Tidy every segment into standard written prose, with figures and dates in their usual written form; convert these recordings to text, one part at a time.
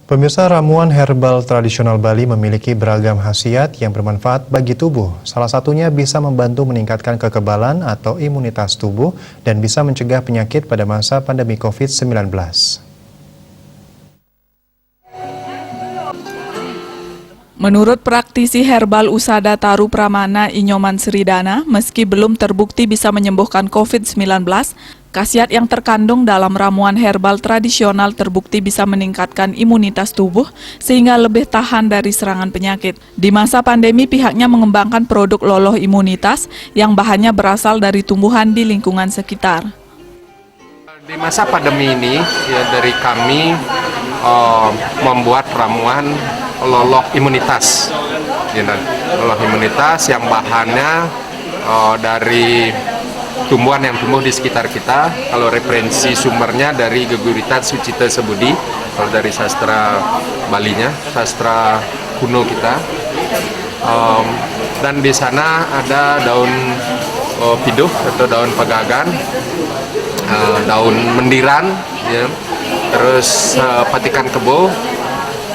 Pemirsa, ramuan herbal tradisional Bali memiliki beragam khasiat yang bermanfaat bagi tubuh. Salah satunya bisa membantu meningkatkan kekebalan atau imunitas tubuh dan bisa mencegah penyakit pada masa pandemi COVID-19. Menurut praktisi herbal Usada Taru Pramana Inyoman Sridana, meski belum terbukti bisa menyembuhkan COVID-19, khasiat yang terkandung dalam ramuan herbal tradisional terbukti bisa meningkatkan imunitas tubuh sehingga lebih tahan dari serangan penyakit. Di masa pandemi, pihaknya mengembangkan produk loloh imunitas yang bahannya berasal dari tumbuhan di lingkungan sekitar. Di masa pandemi ini, ya, dari kami membuat ramuan loloh imunitas, loloh imunitas yang bahannya dari tumbuhan yang tumbuh di sekitar kita. Kalau referensi sumbernya dari Geguritan Sucita Sebudi, kalau dari sastra Balinya, sastra kuno kita. Dan di sana ada daun piduh atau daun pegagan, daun mendiran, ya, terus patikan kebo,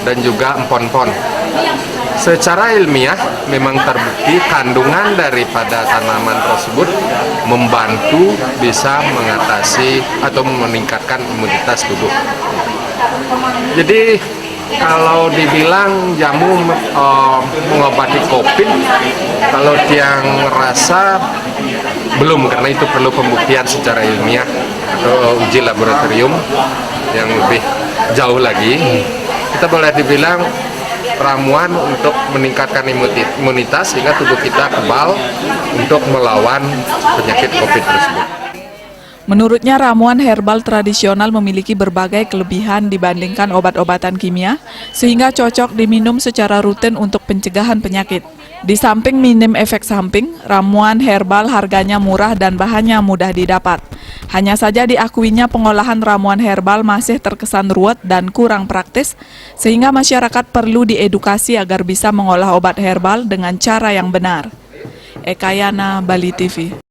dan juga empon-pon. Secara ilmiah memang terbukti kandungan daripada tanaman tersebut membantu bisa mengatasi atau meningkatkan imunitas tubuh. Jadi kalau dibilang jamu mengobati COVID, kalau yang rasa belum, karena itu perlu pembuktian secara ilmiah atau uji laboratorium yang lebih jauh lagi. Kita boleh dibilang ramuan untuk meningkatkan imunitas sehingga tubuh kita kebal untuk melawan penyakit COVID tersebut. Menurutnya, ramuan herbal tradisional memiliki berbagai kelebihan dibandingkan obat-obatan kimia, sehingga cocok diminum secara rutin untuk pencegahan penyakit. Di samping minim efek samping, ramuan herbal harganya murah dan bahannya mudah didapat. Hanya saja diakuinya pengolahan ramuan herbal masih terkesan ruwet dan kurang praktis, sehingga masyarakat perlu diedukasi agar bisa mengolah obat herbal dengan cara yang benar. Ekayana, Bali TV.